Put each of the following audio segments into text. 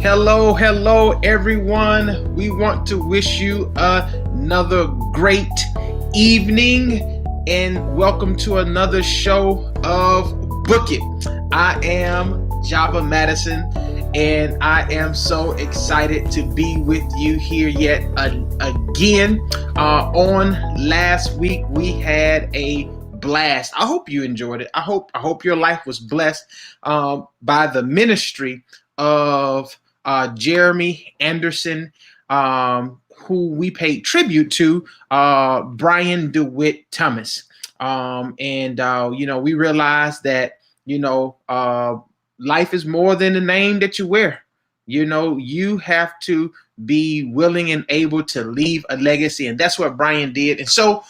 Hello, everyone. We want to wish you another great evening and welcome to another show of Book It. I am Java Madison and I am so excited to be with you here yet again. On last week, we had a blast. I hope you enjoyed it. I hope your life was blessed by the ministry of Jeremy Anderson, who we paid tribute to, Brian DeWitt Thomas. We realized that, life is more than the name that you wear. You have to be willing and able to leave a legacy. And that's what Brian did. And so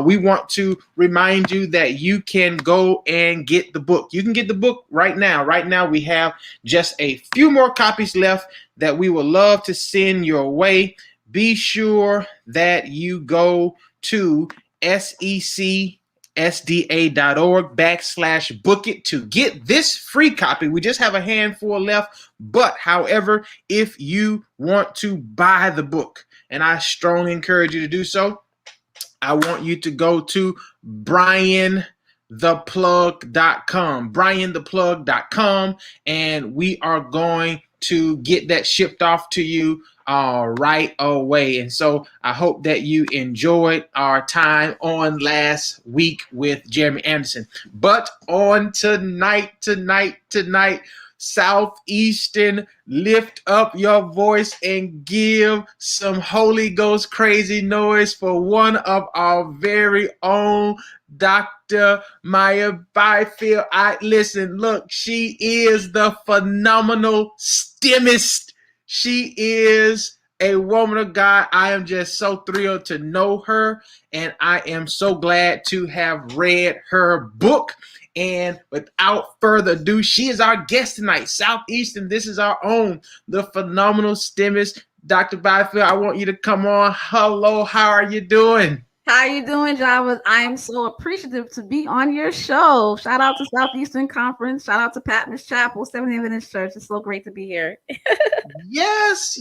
we want to remind you that you can go and get the book. You can get the book right now. Right now, we have just a few more copies left that we would love to send your way. Be sure that you go to secsda.org/book it to get this free copy. We just have a handful left. But however, if you want to buy the book, and I strongly encourage you to do so, I want you to go to briantheplug.com, and we are going to get that shipped off to you right away. And so I hope that you enjoyed our time on last week with Jeremy Anderson. But on tonight, Southeastern, lift up your voice and give some Holy Ghost crazy noise for one of our very own, Dr. Maya Byfield. Look, she is the phenomenal STEMist. She is a woman of God. I am just so thrilled to know her, and I am so glad to have read her book. And without further ado, she is our guest tonight. Southeastern, this is our own, the phenomenal STEMist, Dr. Byfield. I want you to come on. Hello, how are you doing? How you doing, Java? I am so appreciative to be on your show. Shout out to Southeastern Conference. Shout out to Patmos Chapel, Seventh Adventist Church. It's so great to be here. Yes.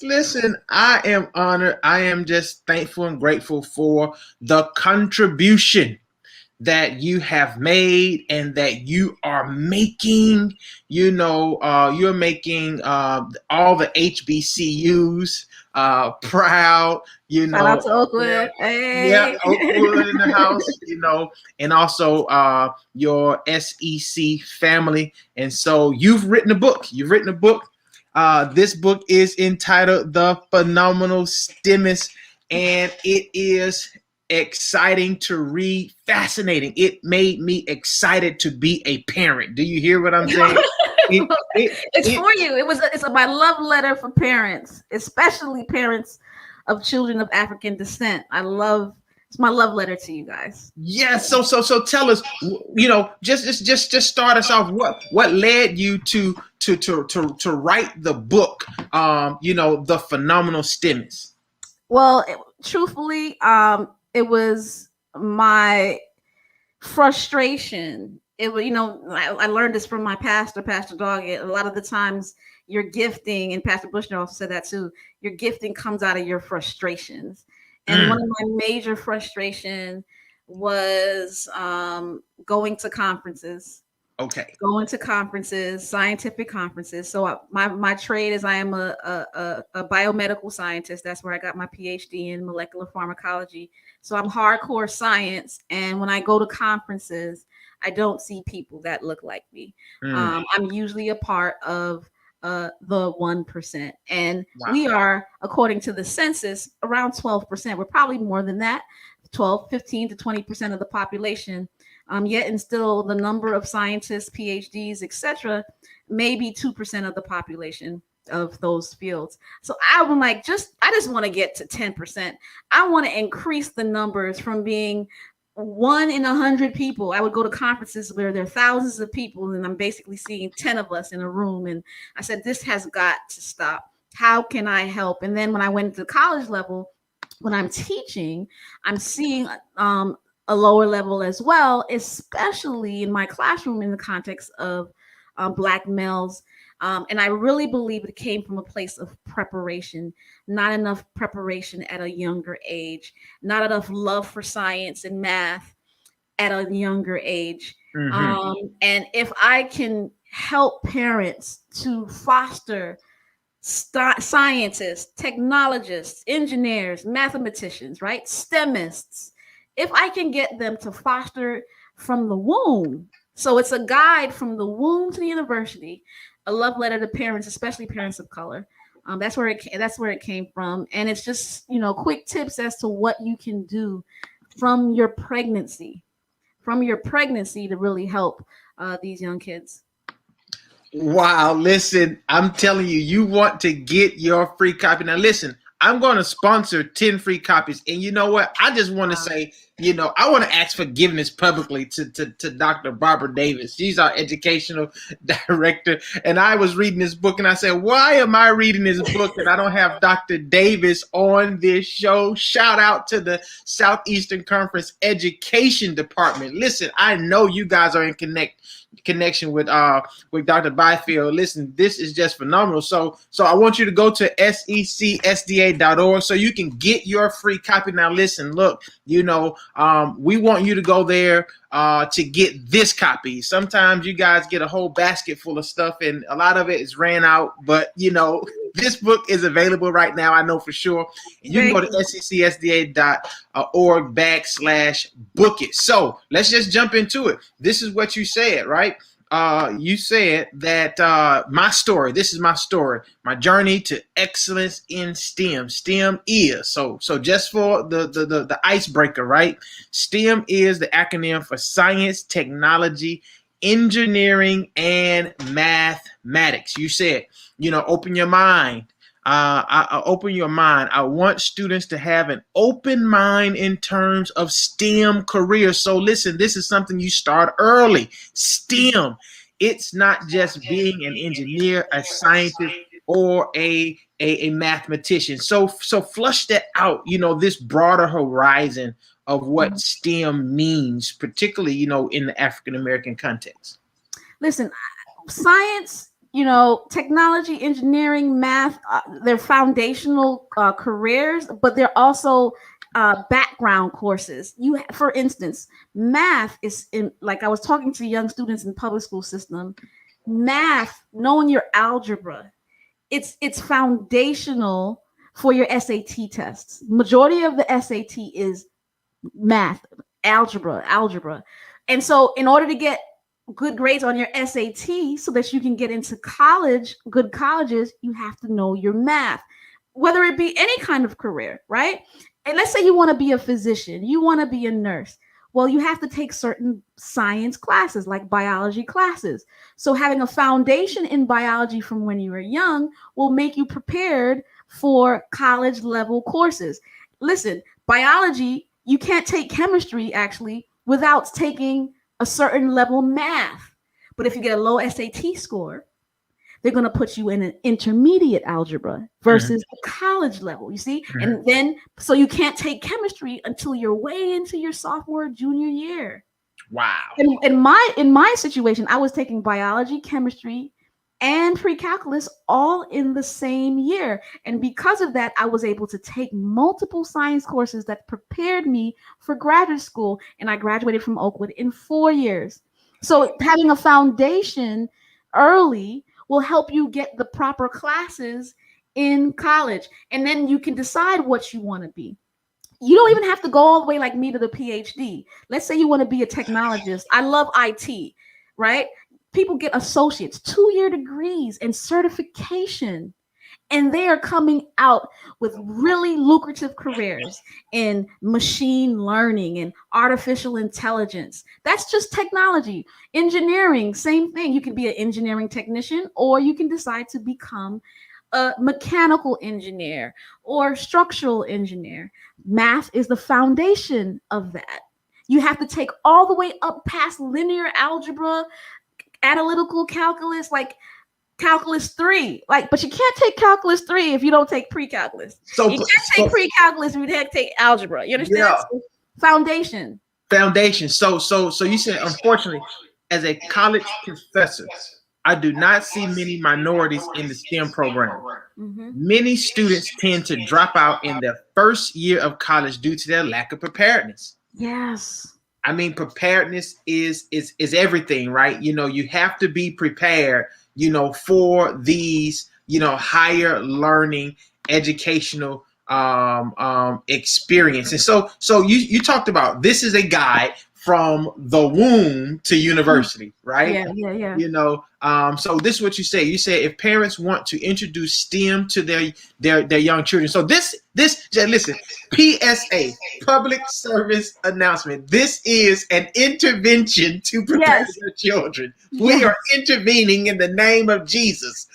Listen, I am honored. I am just thankful and grateful for the contribution that you have made and that you are making. You're making all the HBCUs proud. Shout out to Oakwood. Yeah, Oakwood in the house. And also your SEC family. And so you've written a book. This book is entitled The Phenomenal STEMist, and it is exciting to read, fascinating. It made me excited to be a parent. Do you hear what I'm saying? It's for you. It's my love letter for parents, especially parents of children of African descent. It's my love letter to you guys. Yes. So tell us, just start us off. What led you to write the book? The Phenomenal STEMist. Well, truthfully, it was my frustration. I learned this from my pastor, Pastor Doggett. A lot of the times your gifting, and Pastor Bushner also said that too, your gifting comes out of your frustrations. And one of my major frustration was going to conferences. Okay. Going to conferences, scientific conferences. So my trade is I am a biomedical scientist. That's where I got my PhD in molecular pharmacology. So I'm hardcore science. And when I go to conferences, I don't see people that look like me. I'm usually a part of the 1%. And we are, according to the census, around 12%. We're probably more than that, 15 to 20% of the population. Yet and still the number of scientists, PhDs, etc., maybe 2% of the population of those fields. So I'm like, I just want to get to 10%. I want to increase the numbers from being 1 in 100 people. I would go to conferences where there are thousands of people and I'm basically seeing 10 of us in a room. And I said, this has got to stop. How can I help? And then when I went to the college level, when I'm teaching, I'm seeing a lower level as well, especially in my classroom in the context of Black males. And I really believe it came from a place of preparation, not enough preparation at a younger age, not enough love for science and math at a younger age. Mm-hmm. And if I can help parents to foster scientists, technologists, engineers, mathematicians, right? STEMists. If I can get them to foster from the womb, so it's a guide from the womb to the university, a love letter to parents, especially parents of color. That's where it came from, and it's just quick tips as to what you can do from your pregnancy, to really help these young kids. Wow, listen, I'm telling you, you want to get your free copy. Now, listen, I'm going to sponsor 10 free copies. And you know what? I just want to say, I want to ask forgiveness publicly to Dr. Barbara Davis. She's our educational director. And I was reading this book and I said, why am I reading this book and I don't have Dr. Davis on this show? Shout out to the Southeastern Conference Education Department. Listen, I know you guys are in connection with Dr. Byfield. Listen, this is just phenomenal. So I want you to go to secsda.org so you can get your free copy. Now listen, look, we want you to go there to get this copy. Sometimes you guys get a whole basket full of stuff and a lot of it is ran out, but this book is available right now, I know for sure. And you can go to secsda.org/book it. So let's just jump into it. This is what you said, right? You said that this is my story, my journey to excellence in STEM. STEM is, so just for the icebreaker, right? STEM is the acronym for science, technology, engineering, and mathematics. You said, open your mind. I open your mind. I want students to have an open mind in terms of STEM careers. So listen, this is something you start early. STEM. It's not just being an engineer, a scientist, or a mathematician. So flush that out, this broader horizon of what STEM means, particularly, in the African American context. Listen, science, technology, engineering, math, they're foundational careers, but they're also background courses. For instance, math is like I was talking to young students in public school system. Math, knowing your algebra, it's foundational for your SAT tests. Majority of the SAT is math, algebra. And so in order to get good grades on your SAT so that you can get into good colleges, you have to know your math, whether it be any kind of career, right? And let's say you want to be a physician, you want to be a nurse. Well, you have to take certain science classes like biology classes. So having a foundation in biology from when you were young will make you prepared for college level courses. Listen, biology, you can't take chemistry actually without taking a certain level math. But if you get a low SAT score, they're going to put you in an intermediate algebra versus a college level, you see? And then, so you can't take chemistry until you're way into your sophomore, junior year. Wow. And in my situation, I was taking biology, chemistry, and pre-calculus all in the same year. And because of that, I was able to take multiple science courses that prepared me for graduate school. And I graduated from Oakwood in 4 years. So having a foundation early will help you get the proper classes in college. And then you can decide what you want to be. You don't even have to go all the way like me to the PhD. Let's say you want to be a technologist. I love IT, right? People get associates, 2-year degrees and certification, and they are coming out with really lucrative careers in machine learning and artificial intelligence. That's just technology. Engineering, same thing. You can be an engineering technician, or you can decide to become a mechanical engineer or structural engineer. Math is the foundation of that. You have to take all the way up past linear algebra, analytical calculus, like calculus 3, but you can't take calculus 3 if you don't take pre-calculus. You can't take pre-calculus if you don't take algebra. You understand? Yeah. So, foundation. So you said, unfortunately, as a college professor, I do not see many minorities in the STEM program. Mm-hmm. Many students tend to drop out in their first year of college due to their lack of preparedness. Yes. I mean, preparedness is everything, right? You have to be prepared, for these, higher learning, educational experience. And so you talked about this is a guide from the womb to university, right? Yeah, yeah, yeah. So this is what you say. You say if parents want to introduce STEM to their young children. So this listen, PSA, public service announcement. This is an intervention to prepare Yes. your children. We Yes. are intervening in the name of Jesus.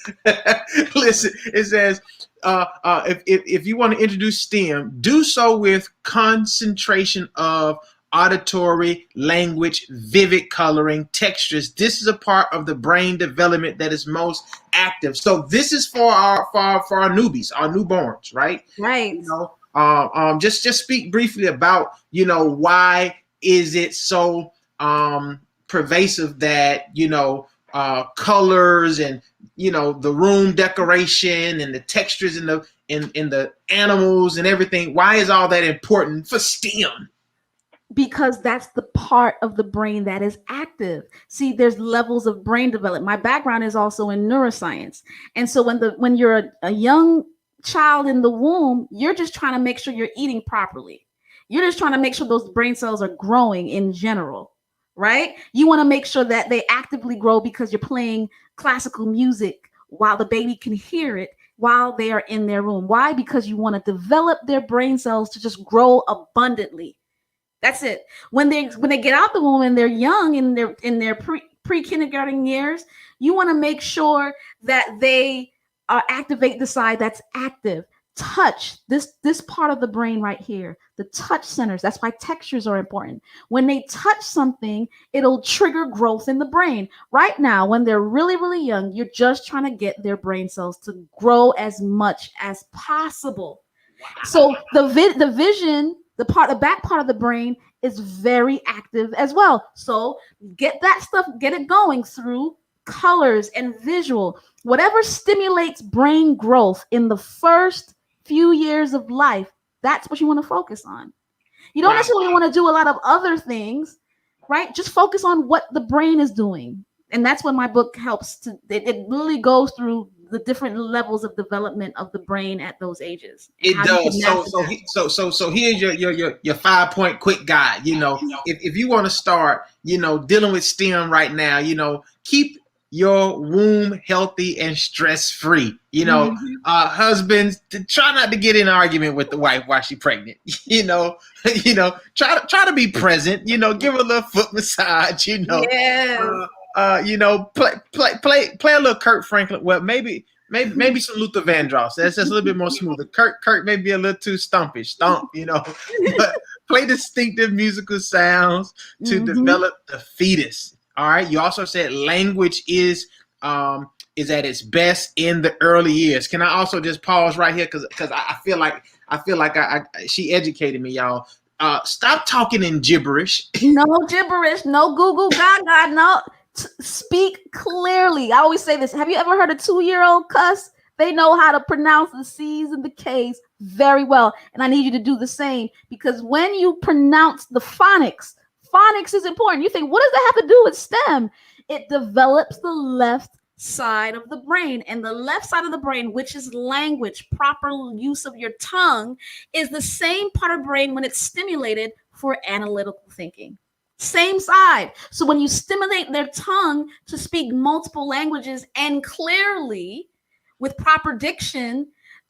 Listen, it says if you want to introduce STEM, do so with concentration of auditory, language, vivid coloring, textures. This is a part of the brain development that is most active. So this is for our newbies, our newborns, right? Right. Just speak briefly about why is it so pervasive that colors and the room decoration and the textures in the animals and everything. Why is all that important for STEM? Because that's the part of the brain that is active. See, there's levels of brain development. My background is also in neuroscience. And so when you're a young child in the womb, you're just trying to make sure you're eating properly. You're just trying to make sure those brain cells are growing in general, right? You want to make sure that they actively grow because you're playing classical music while the baby can hear it while they are in their room. Why? Because you want to develop their brain cells to just grow abundantly. That's it. When they get out the womb and they're young in their pre kindergarten years, you want to make sure that they activate the side that's active. Touch this part of the brain right here, the touch centers. That's why textures are important. When they touch something, it'll trigger growth in the brain. Right now, when they're really really young, you're just trying to get their brain cells to grow as much as possible. So the vision, the back part of the brain is very active as well. So get that stuff, get it going through colors and visual. Whatever stimulates brain growth in the first few years of life, that's what you want to focus on. You don't Wow. necessarily want to do a lot of other things, right? Just focus on what the brain is doing. And that's when my book helps to, it really goes through the different levels of development of the brain at those ages. It does. So here's your 5-point quick guide. If you want to start, dealing with STEM right now, keep your womb healthy and stress free. Husbands, try not to get in an argument with the wife while she's pregnant. Try to be present. Give her a little foot massage. Yes. Play a little Kurt Franklin. Well, maybe some Luther Vandross. That's just a little bit more smoother. Kurt may be a little too stumpish, but play distinctive musical sounds to develop the fetus. All right. You also said language is at its best in the early years. Can I also just pause right here because I feel like she educated me, y'all. Stop talking in gibberish. No gibberish, no Google Gaga, no. Speak clearly. I always say this. Have you ever heard a 2-year-old cuss? They know how to pronounce the C's and the K's very well. And I need you to do the same because when you pronounce the phonics is important. You think, what does that have to do with STEM? It develops the left side of the brain. And the left side of the brain, which is language, proper use of your tongue, is the same part of the brain when it's stimulated for analytical thinking. Same side. So when you stimulate their tongue to speak multiple languages and clearly with proper diction,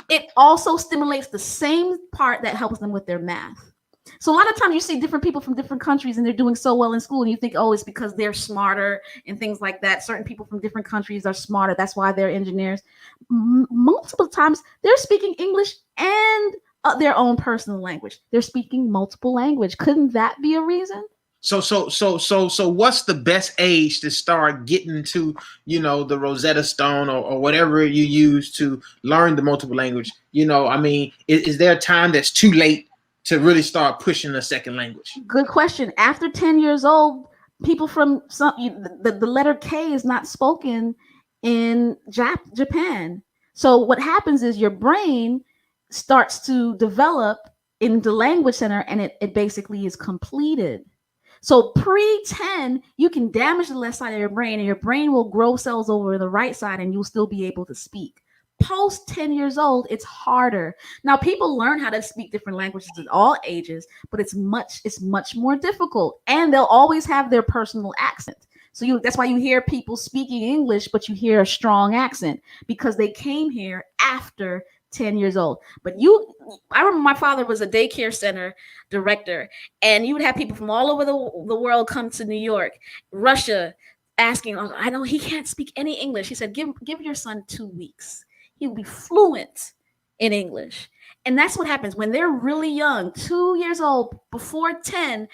it also stimulates the same part that helps them with their math. So a lot of times you see different people from different countries and they're doing so well in school and you think, oh, it's because they're smarter and things like that. Certain people from different countries are smarter. That's why they're engineers. Multiple times they're speaking English and their own personal language. They're speaking multiple language. Couldn't that be a reason? So what's the best age to start getting to, the Rosetta Stone or whatever you use to learn the multiple language? Is there a time that's too late to really start pushing a second language? Good question. After 10 years old, people from the letter K is not spoken in Japan. So what happens is your brain starts to develop in the language center, and it basically is completed. So pre 10, you can damage the left side of your brain, and your brain will grow cells over the right side, and you'll still be able to speak. Post 10 years old, it's harder. Now people learn how to speak different languages at all ages, but it's much more difficult, and they'll always have their personal accent. So that's why you hear people speaking English, but you hear a strong accent because they came here after 10 years old. But I remember my father was a daycare center director, and you would have people from all over the world come to New York, Russia, asking, "Oh, I know he can't speak any English." He said, give your son 2 weeks. He will be fluent in English. And that's what happens when they're really young, 2 years old, before 10,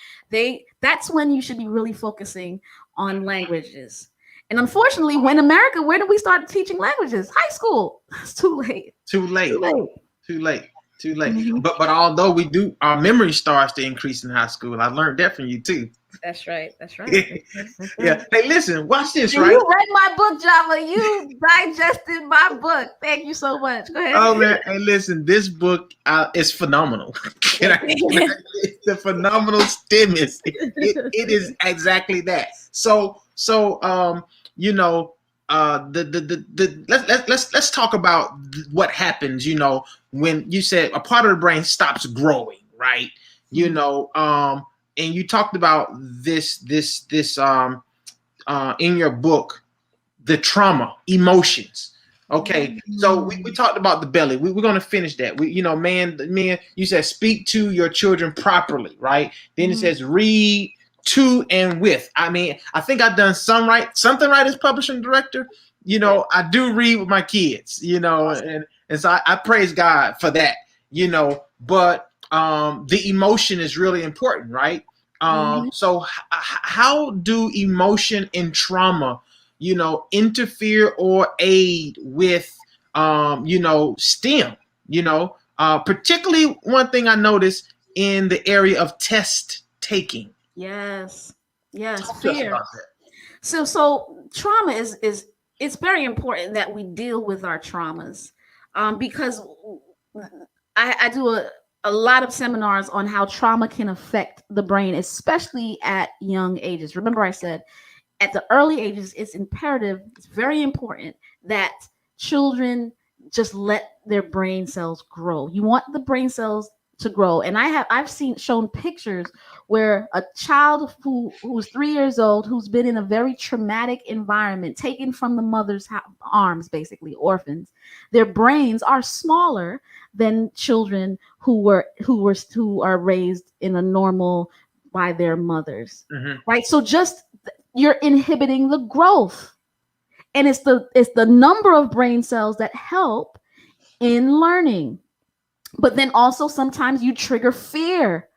that's when you should be really focusing on languages. And unfortunately, when America, where did we start teaching languages? High school. It's too late. Too late. Too late. Too late. Too late. Mhm. But although we do, our memory starts to increase in high school. I learned that from you too. That's right. That's right. Yeah. Hey, listen, watch this, And right? you read my book, Java. You digested my book. Thank you so much. Go ahead. Oh man, hey, listen, this book is phenomenal. It's a phenomenal stimulus. It is exactly that. So you know, let's talk about what happens. You know, when you said a part of the brain stops growing, right? You know, and you talked about this in your book, the trauma, emotions. Okay, so we talked about the belly. We're going to finish that. Man, you said speak to your children properly, right? Then it says read to and with. I mean, I think I've done something right as publishing director. You know, I do read with my kids, you know, and so I praise God for that, you know, but the emotion is really important, right? So how do emotion and trauma, you know, interfere or aid with, you know, STEM, you know, particularly one thing I noticed in the area of test taking. Yes. Talk to us Fear. about that. So trauma is it's very important that we deal with our traumas, because I do a lot of seminars on how trauma can affect the brain, especially at young ages. Remember, I said at the early ages, it's imperative, it's very important that children just let their brain cells grow. You want the brain cells to grow. And I've shown pictures where a child who's 3 years old, who's been in a very traumatic environment, taken from the mother's arms, basically orphans, their brains are smaller than children who are raised in a normal by their mothers. Right? So just you're inhibiting the growth. And it's the number of brain cells that help in learning. But then also sometimes you trigger fear.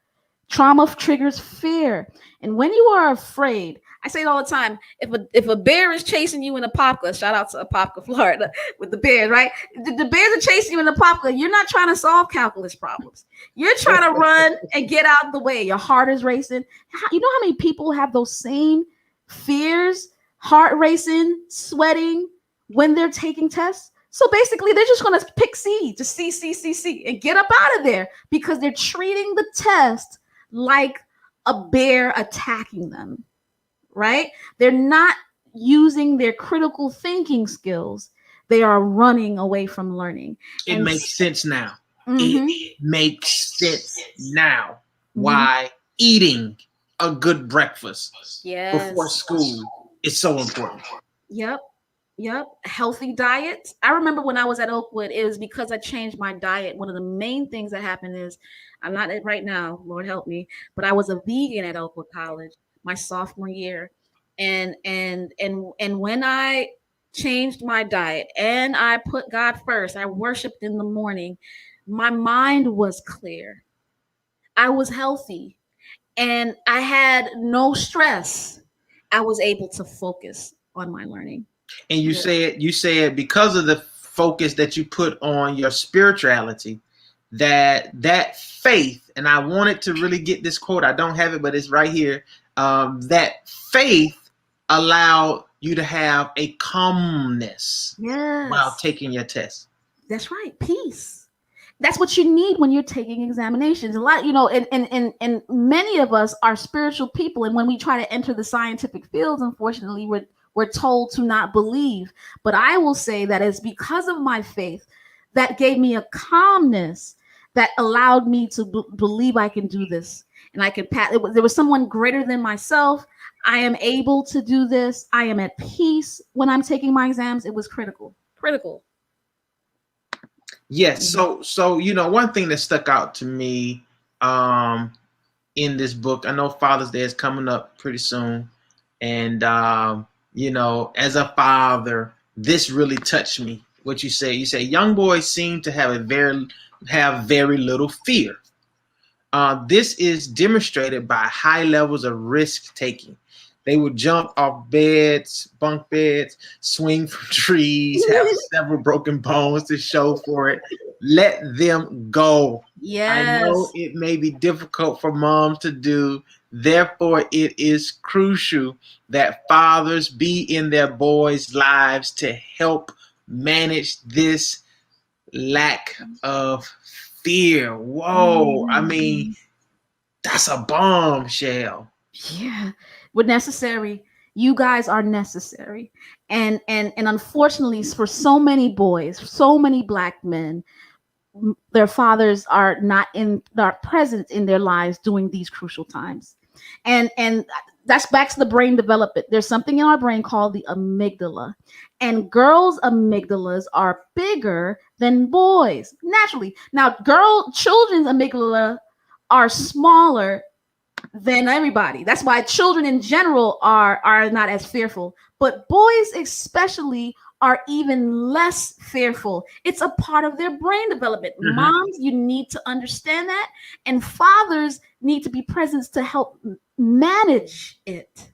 Trauma triggers fear. And when you are afraid, I say it all the time, if a bear is chasing you in Apopka, shout out to Apopka, Florida, with the bears, right? The bears are chasing you in Apopka. You're not trying to solve calculus problems. You're trying to run and get out of the way. Your heart is racing. You know how many people have those same fears, heart racing, sweating when they're taking tests? So basically, they're just going to pick C, just C, and get up out of there because they're treating the test like a bear attacking them, right? They're not using their critical thinking skills. They are running away from learning. It makes sense now. It makes sense now why eating a good breakfast before school is so important. Yep. Healthy diet. I remember when I was at Oakwood, it was because I changed my diet. One of the main things that happened is I'm not right now, Lord help me, but I was a vegan at Oakwood College my sophomore year. And when I changed my diet and I put God first, I worshiped in the morning, my mind was clear. I was healthy and I had no stress. I was able to focus on my learning. And you said because of the focus that you put on your spirituality, that faith, and I wanted to really get this quote. I don't have it, but it's right here. That faith allowed you to have a calmness while Yes, taking your test. that's right. Peace. That's what you need when you're taking examinations. A lot, and many of us are spiritual people, and when we try to enter the scientific fields, unfortunately, we're told to not believe. But I will say that it's because of my faith that gave me a calmness that allowed me to believe I can do this, and I can pass. There was someone greater than myself. I am able to do this. I am at peace when I'm taking my exams. It was critical. Critical. Yes. So one thing that stuck out to me in this book, I know Father's Day is coming up pretty soon, and as a father, this really touched me. What you say, young boys seem to have very little fear. This is demonstrated by high levels of risk taking. They would jump off beds, bunk beds, swing from trees, have several broken bones to show for it. Let them go. I know Yes. it may be difficult for moms to do. Therefore, it is crucial that fathers be in their boys' lives to help manage this lack of fear. Whoa. I mean, that's a bombshell. Yeah, we're necessary. You guys are necessary. And unfortunately for so many boys, so many black men, their fathers are not present in their lives during these crucial times. And that's back to the brain development. There's something in our brain called the amygdala. And girls' amygdalas are bigger than boys naturally. Now, children's amygdala are smaller than everybody. That's why children in general are not as fearful, but boys especially are even less fearful. It's a part of their brain development. Moms, you need to understand that, and fathers need to be present to help manage it.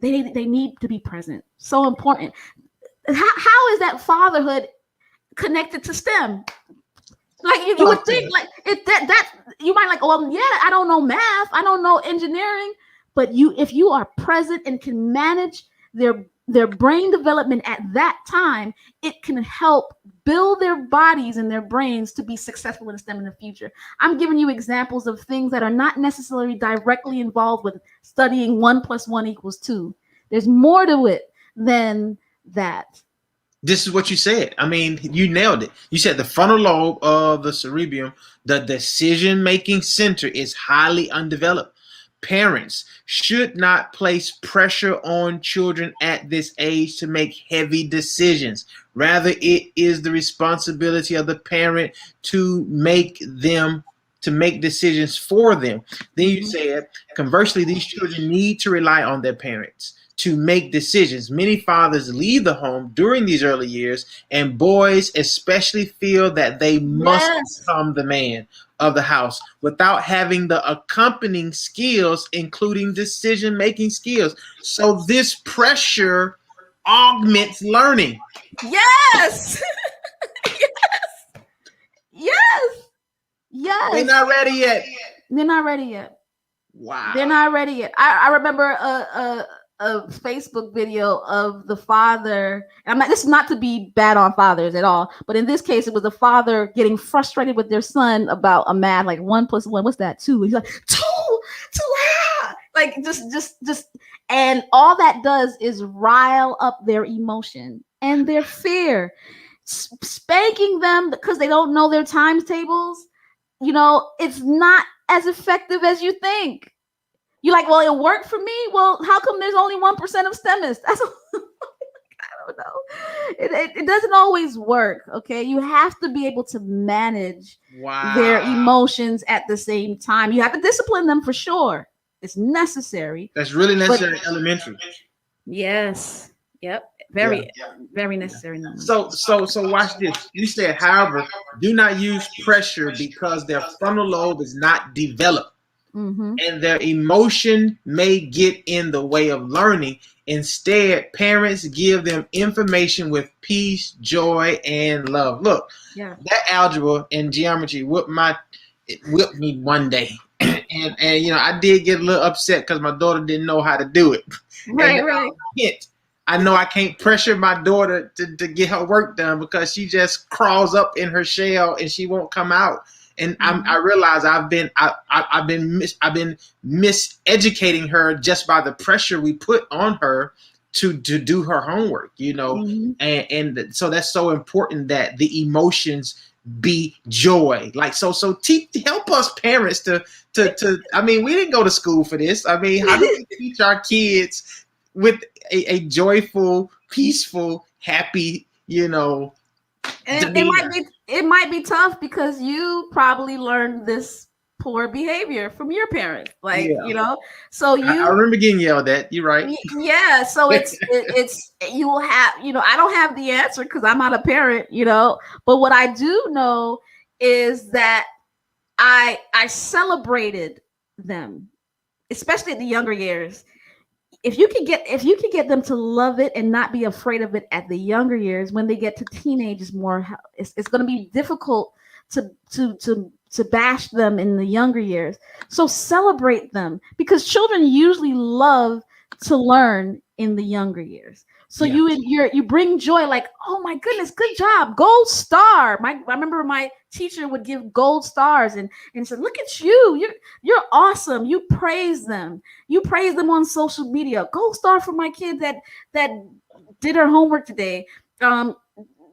They need to be present. So important. How is that fatherhood connected to STEM? Like you would think, like that you might like, well, yeah, I don't know math, I don't know engineering, but if you are present and can manage their brain development at that time, it can help build their bodies and their brains to be successful in STEM in the future. I'm giving you examples of things that are not necessarily directly involved with studying 1 + 1 = 2. There's more to it than that. This is what you said. I mean, you nailed it. You said the frontal lobe of the cerebrum, the decision-making center, is highly undeveloped. Parents should not place pressure on children at this age to make heavy decisions. Rather, it is the responsibility of the parent to make decisions for them. Then you said, conversely, these children need to rely on their parents to make decisions. Many fathers leave the home during these early years, and boys especially feel that they must become the man of the house without having the accompanying skills, including decision-making skills. So this pressure augments learning. Yes. Yes. Yes. They're not ready yet. They're not ready yet. Wow. They're not ready yet. I remember a Facebook video of the father. This is not to be bad on fathers at all, but in this case, it was the father getting frustrated with their son about a math, like 1 + 1. What's that? 2. He's like, two, like just, and all that does is rile up their emotion and their fear. Spanking them because they don't know their times tables, it's not as effective as you think. You're like, well, it worked for me. Well, how come there's only 1% of STEMists? That's I don't know. It doesn't always work. Okay, you have to be able to manage their emotions at the same time. You have to discipline them for sure. It's necessary. That's really necessary. Elementary. Yes. Yep. Very necessary. So watch this. You said, however, do not use pressure because their frontal lobe is not developed. Mm-hmm. and their emotion may get in the way of learning. Instead, parents give them information with peace, joy, and love. Look, Yeah. that algebra and geometry whipped me one day. And I did get a little upset because my daughter didn't know how to do it. And Right. now, Right. hint, I know I can't pressure my daughter to get her work done because she just crawls up in her shell and she won't come out. And I realize I've been miseducating her just by the pressure we put on her to do her homework. Mm-hmm. And so that's so important that the emotions be joy. Like so help us parents to I mean, we didn't go to school for this. I mean, how do we teach our kids with a joyful, peaceful, happy, And demeanor? it might be tough because you probably learned this poor behavior from your parents, like Yeah. So I remember getting yelled at. You're right. yeah, so it's you will have, I don't have the answer because I'm not a parent, but what I do know is that I celebrated them, especially at the younger years. If you can get them to love it and not be afraid of it at the younger years, when they get to teenagers, it's going to be difficult to bash them in the younger years. So celebrate them, because children usually love to learn in the younger years. So Yeah. you bring joy, like, oh my goodness, good job, gold star. I remember my teacher would give gold stars and said, look at you, you're awesome. You praise them on social media. Gold star for my kid that did her homework today.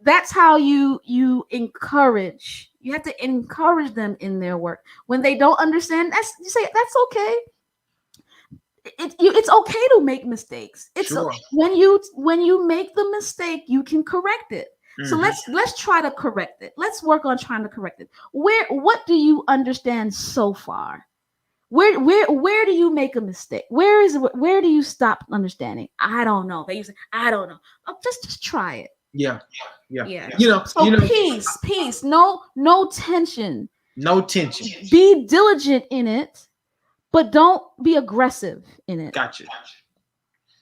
That's how you encourage. You have to encourage them in their work. When they don't understand, you say that's okay. It's okay to make mistakes. It's Sure. when you make the mistake, you can correct it. So Mhm. let's try to correct it. Let's work on trying to correct it. What do you understand so far? Where do you make a mistake? Where do you stop understanding? I don't know. They say, I don't know. Oh, just try it. Yeah. Yeah. You know, Peace. No tension. no tension. Be diligent in it, but don't be aggressive in it. Gotcha.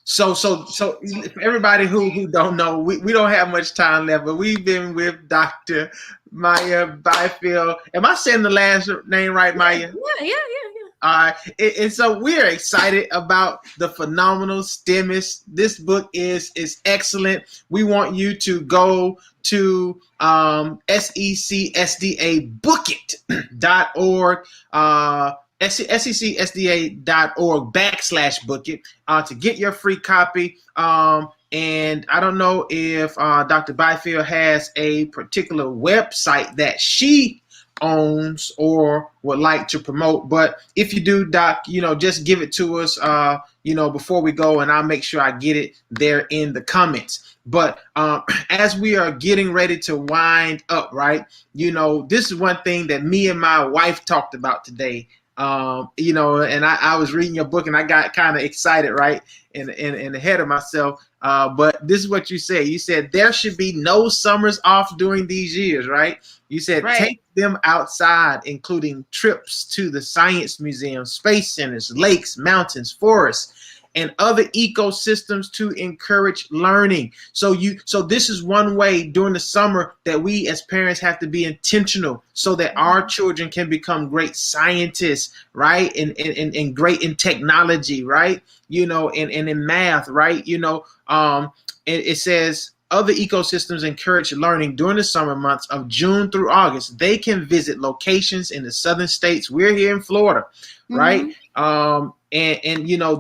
So for everybody who don't know, we don't have much time left, but we've been with Dr. Maya Byfield. Am I saying the last name right, Maya? Yeah. And so we're excited about the phenomenal STEMist. This book is excellent. We want you to go to secsdabookit.org, secsda.org/bookit to get your free copy. And I don't know if Dr. Byfield has a particular website that she owns or would like to promote, but if you do, Doc, just give it to us before we go, and I'll make sure I get it there in the comments. But as we are getting ready to wind up, right, this is one thing that me and my wife talked about today. And I was reading your book and I got kind of excited, right, and ahead of myself. But this is what you said. You said there should be no summers off during these years, right? You said take them outside, including trips to the science museum, space centers, lakes, mountains, forests, and other ecosystems to encourage learning. So this is one way during the summer that we as parents have to be intentional so that our children can become great scientists, right? And great in technology, right? And in math, right? It says other ecosystems encourage learning during the summer months of June through August. They can visit locations in the southern states. We're here in Florida, right? And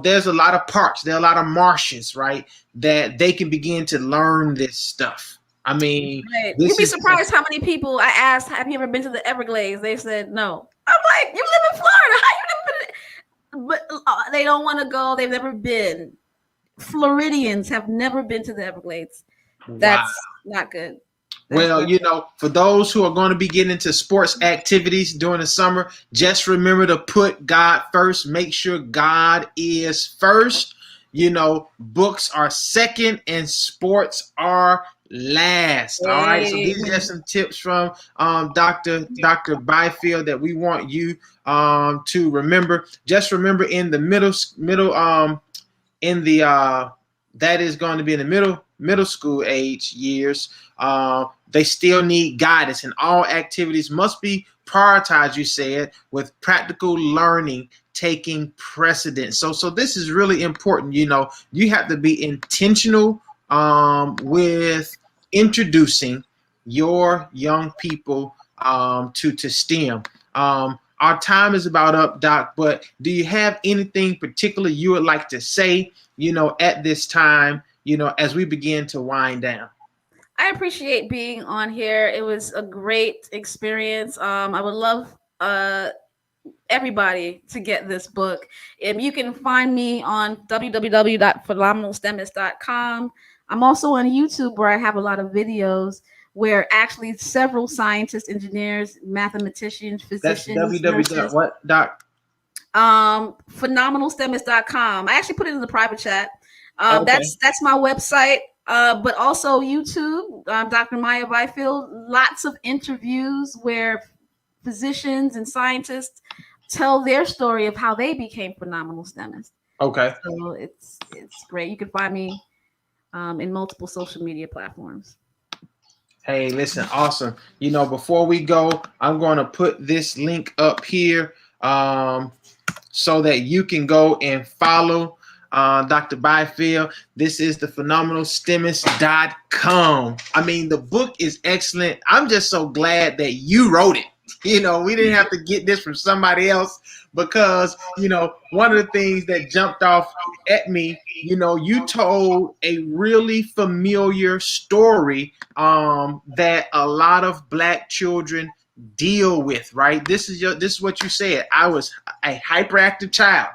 there's a lot of parks, there are a lot of marshes, right, that they can begin to learn this stuff. I mean, You'd be surprised how many people I asked, have you ever been to the Everglades? They said no. I'm like, you live in Florida, how you never been? But they don't want to go. They've never been. Floridians have never been to the Everglades. That's not good. Well, for those who are going to be getting into sports activities during the summer, just remember to put God first. Make sure God is first. Books are second and sports are last. All right. So Hey. these are just some tips from Dr. Byfield that we want you to remember. Just remember in the middle in the that is going to be in the middle school age years. They still need guidance, and all activities must be prioritized. You said with practical learning taking precedence. So this is really important. You know, you have to be intentional with introducing your young people to STEM. Our time is about up, Doc, but do you have anything particular you would like to say, at this time, as we begin to wind down? I appreciate being on here. It was a great experience. I would love everybody to get this book. You can find me on www.phenomenalstemist.com. I'm also on YouTube where I have a lot of videos where actually several scientists, engineers, mathematicians, That's physicians, www. nurses, What, Doc? phenomenalstemist.com. I actually put it in the private chat. Okay. That's my website. But also YouTube, Dr. Maya Byfield, lots of interviews where physicians and scientists tell their story of how they became phenomenal STEMists. Okay. So it's great. You can find me in multiple social media platforms. Hey, listen, awesome. Before we go, I'm going to put this link up here so that you can go and follow Dr. Byfield. This is the phenomenalstemist.com. I mean, the book is excellent. I'm just so glad that you wrote it. We didn't have to get this from somebody else because, one of the things that jumped off at me, you told a really familiar story that a lot of Black children deal with, right? This is what you said. I was a hyperactive child,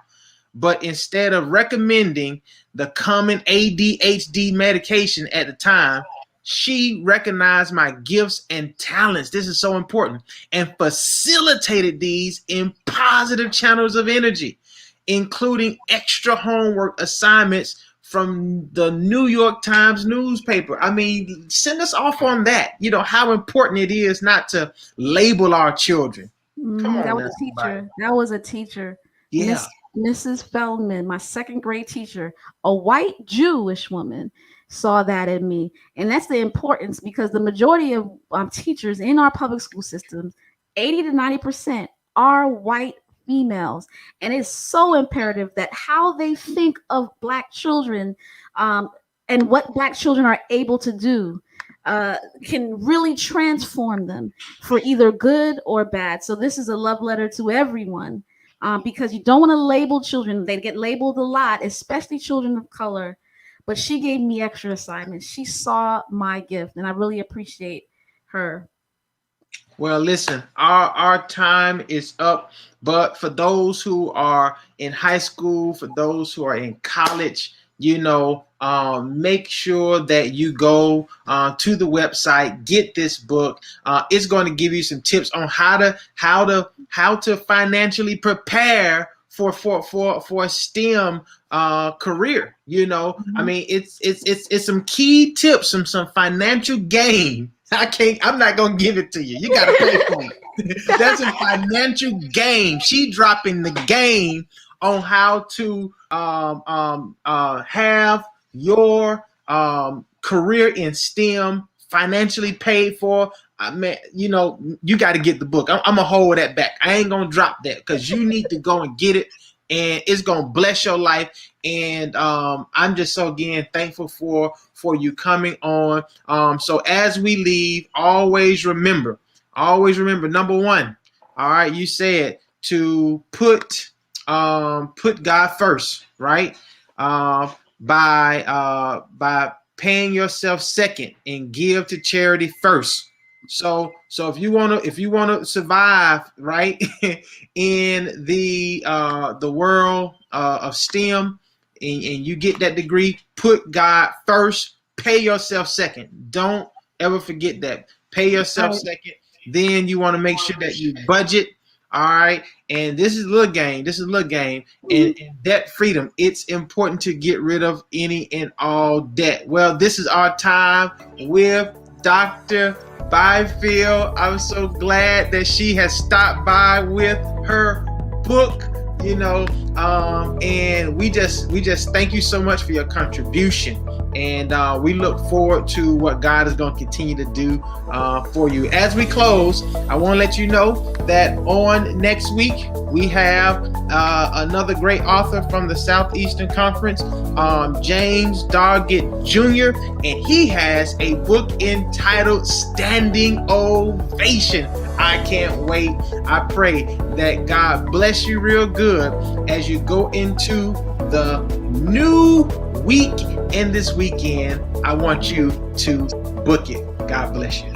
but instead of recommending the common ADHD medication at the time, she recognized my gifts and talents. This is so important, and facilitated these in positive channels of energy, including extra homework assignments from the New York Times newspaper. I mean, send us off on that. How important it is not to label our children. Come That on was now, a somebody. teacher. That was a teacher, Yeah. Mrs. Feldman, my second grade teacher, a white Jewish woman, saw that in me, and that's the importance because the majority of teachers in our public school systems, 80 to 90%, are white females, and it's so imperative that how they think of Black children, and what Black children are able to do. Can really transform them for either good or bad. So this is a love letter to everyone, because you don't want to label children. They get labeled a lot, especially children of color. But she gave me extra assignments. She saw my gift, and I really appreciate her. Well, listen, our time is up. But for those who are in high school, for those who are in college, make sure that you go to the website, get this book. It's going to give you some tips on how to financially prepare for a STEM career. I mean, it's some key tips, some financial gain. I'm not gonna give it to you. You gotta pay for it. That's a financial game. She dropping the game on how to have your career in STEM financially paid for. I mean, you got to get the book. I'm gonna hold that back. I ain't gonna drop that because you need to go and get it, and it's gonna bless your life. And I'm just so again thankful for you coming on. So as we leave, always remember number one. All right, you said to put God first, right? By paying yourself second and give to charity first. So if you wanna survive, right, in the world of STEM, and you get that degree, put God first, pay yourself second. Don't ever forget that. Pay yourself Right. second. Then you want to make sure that you budget. All right. And this is a little game. And debt freedom. It's important to get rid of any and all debt. Well, this is our time with Dr. Byfield. I'm so glad that she has stopped by with her book, and we just thank you so much for your contribution, and we look forward to what God is going to continue to do for you. As we close, I want to let you know that on next week we have another great author from the Southeastern Conference, James Doggett Jr., and he has a book entitled Standing Ovation. I can't wait. I pray that God bless you real good as you go into the new week and this weekend. I want you to book it. God bless you.